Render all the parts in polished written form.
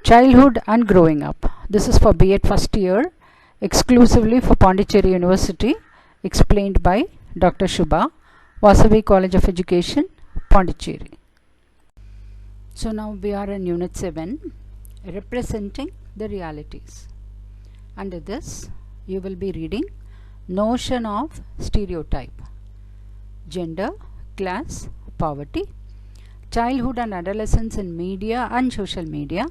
Childhood and Growing Up. This is for B.Ed first year, exclusively for Pondicherry University, explained by Dr. Shubha, Vasavi College of Education, Pondicherry. So now we are in Unit-7, representing the realities. Under this, you will be reading Notion of Stereotype, Gender, Class, Poverty, Childhood and Adolescence in Media and Social Media,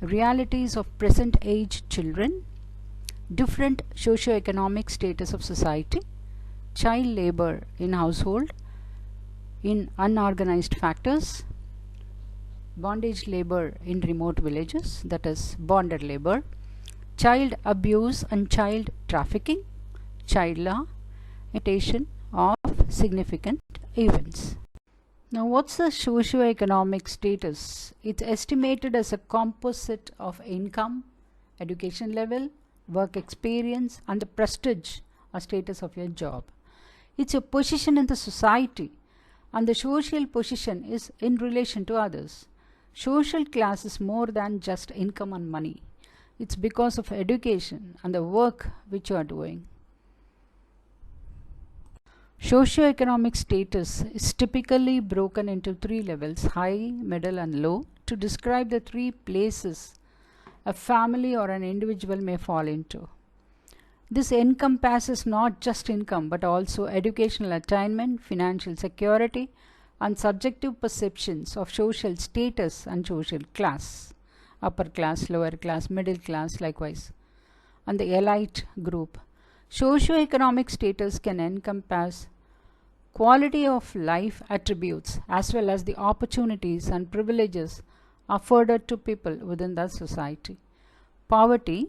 Realities of Present Age Children, Different Socio-Economic Status of Society, Child Labor in Household, in Unorganized Factors, Bondage Labor in Remote Villages, that is bonded labor, Child Abuse and Child Trafficking, Child Law, Imitation of Significant Events. Now, what's the socio-economic status? It's estimated as a composite of income, education level, work experience, and the prestige or status of your job. It's your position in the society, and the social position is in relation to others. Social class is more than just income and money. It's because of education and the work which you are doing. Socioeconomic status is typically broken into three levels, high, middle and low, to describe the three places a family or an individual may fall into. This encompasses not just income but also educational attainment, financial security and subjective perceptions of social status and social class, upper class, lower class, middle class likewise, and the elite group. Socioeconomic status can encompass quality of life attributes as well as the opportunities and privileges afforded to people within that society. Poverty,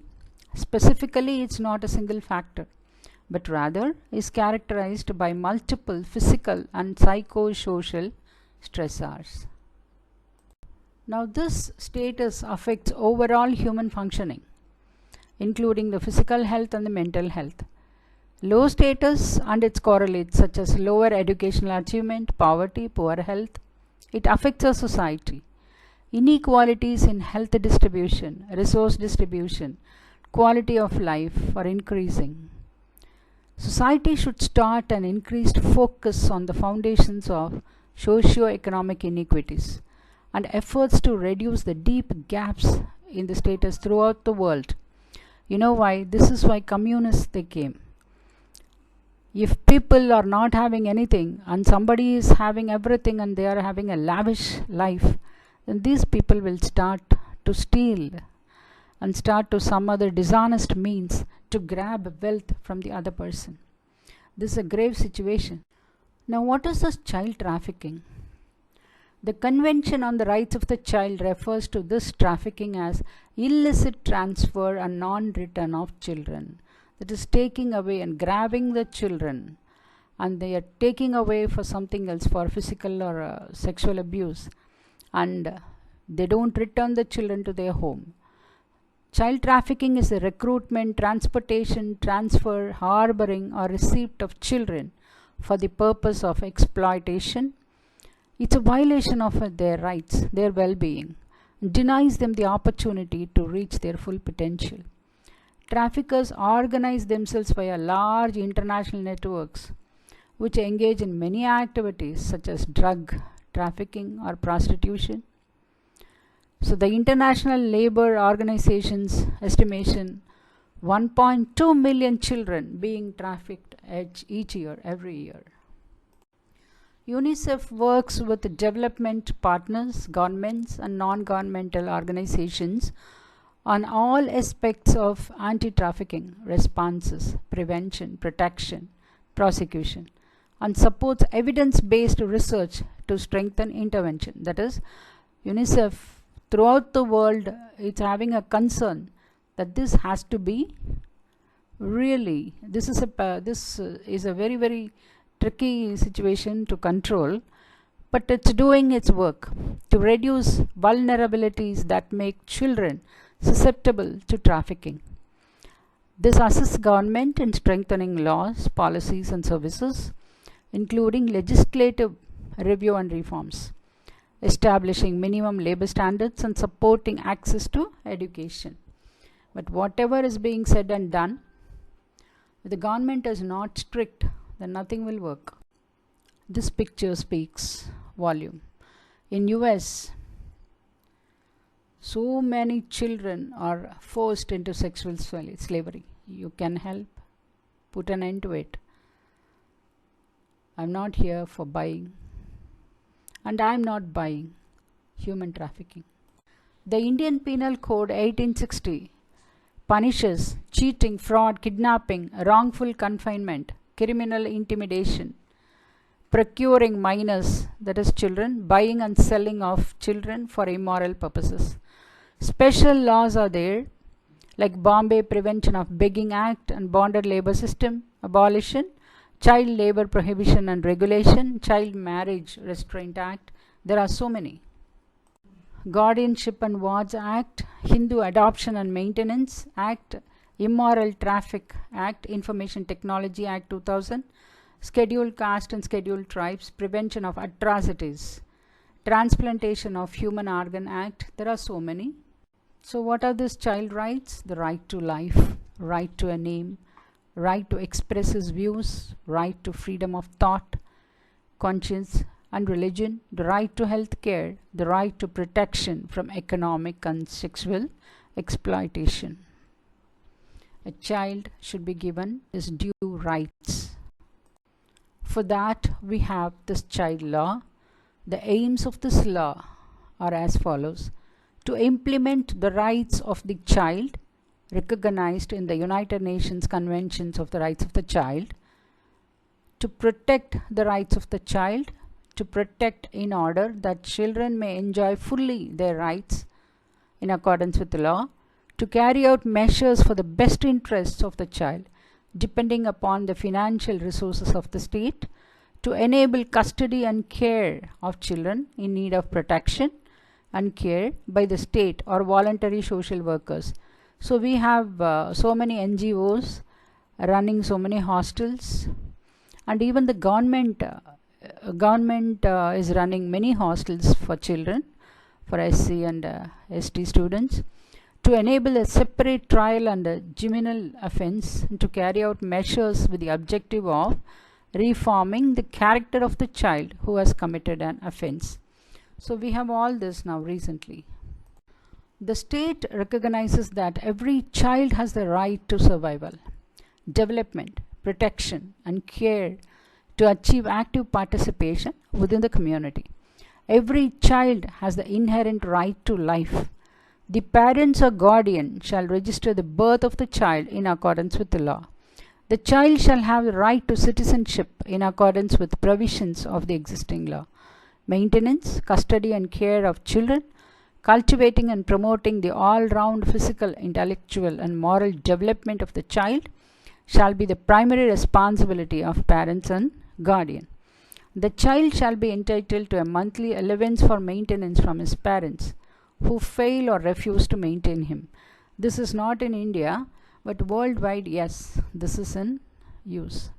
specifically, it's not a single factor, but rather is characterized by multiple physical and psychosocial stressors. Now, this status affects overall human functioning, including the physical health and the mental health. Low status and its correlates such as lower educational achievement, poverty, poor health, it affects our society. Inequalities in health distribution, resource distribution, quality of life are increasing. Society should start an increased focus on the foundations of socio-economic inequities and efforts to reduce the deep gaps in the status throughout the world. You know why? This is why communists they came. If people are not having anything and somebody is having everything and they are having a lavish life, then these people will start to steal and start to some other dishonest means to grab wealth from the other person. This is a grave situation. Now, what is this child trafficking? The Convention on the Rights of the Child refers to this trafficking as illicit transfer and non-return of children. That is taking away and grabbing the children, and they are taking away for something else, for physical or sexual abuse, and they don't return the children to their home. Child trafficking is the recruitment, transportation, transfer, harboring or receipt of children for the purpose of exploitation. It's a violation of their rights, their well-being, denies them the opportunity to reach their full potential. Traffickers organize themselves via large international networks which engage in many activities such as drug trafficking or prostitution. So the International Labour Organization's estimation 1.2 million children being trafficked each year, every year. UNICEF works with development partners, governments and non-governmental organizations on all aspects of anti-trafficking responses, prevention, protection, prosecution, and supports evidence-based research to strengthen intervention. That is, UNICEF throughout the world is having a concern that this has to be really, this is a very, very tricky situation to control, but it's doing its work to reduce vulnerabilities that make children susceptible to trafficking. This assists government in strengthening laws, policies and services, including legislative review and reforms. establishing minimum labor standards, and supporting access to education. But whatever is being said and done, if the government is not strict, then nothing will work. This picture speaks volume. In US, so many children are forced into sexual slavery. You can help put an end to it. I'm not here for buying, and I'm not buying human trafficking. The Indian Penal Code 1860 punishes cheating, fraud, kidnapping, wrongful confinement, criminal intimidation, procuring minors, that is children, buying and selling of children for immoral purposes. Special laws are there, like Bombay Prevention of Begging Act and Bonded Labor System abolition, Child Labor Prohibition and Regulation, Child Marriage Restraint Act. There are so many. Guardianship and Wards Act, Hindu Adoption and Maintenance Act, Immoral Traffic Act, Information Technology Act 2000, Scheduled Caste and Scheduled Tribes, Prevention of Atrocities, Transplantation of Human Organ Act. There are so many. So what are these child rights? The right to life, right to a name, right to express his views, right to freedom of thought, conscience and religion, the right to health care, the right to protection from economic and sexual exploitation. A child should be given his due rights. For that, we have this child law. The aims of this law are as follows: to implement the rights of the child recognized in the United Nations Conventions of the Rights of the Child, to protect the rights of the child, to protect in order that children may enjoy fully their rights in accordance with the law, to carry out measures for the best interests of the child, depending upon the financial resources of the state, to enable custody and care of children in need of protection and care by the state or voluntary social workers. So we have so many NGOs running so many hostels, and even the government is running many hostels for children, for SC and ST students, to enable a separate trial under juvenile offence, and to carry out measures with the objective of reforming the character of the child who has committed an offence. So we have all this now recently. The state recognizes that every child has the right to survival, development, protection and care to achieve active participation within the community. Every child has the inherent right to life. The parents or guardian shall register the birth of the child in accordance with the law. The child shall have the right to citizenship in accordance with provisions of the existing law. Maintenance, custody and care of children, cultivating and promoting the all-round physical, intellectual and moral development of the child shall be the primary responsibility of parents and guardian. The child shall be entitled to a monthly allowance for maintenance from his parents who fail or refuse to maintain him. This is not in India, but worldwide, yes, this is in use.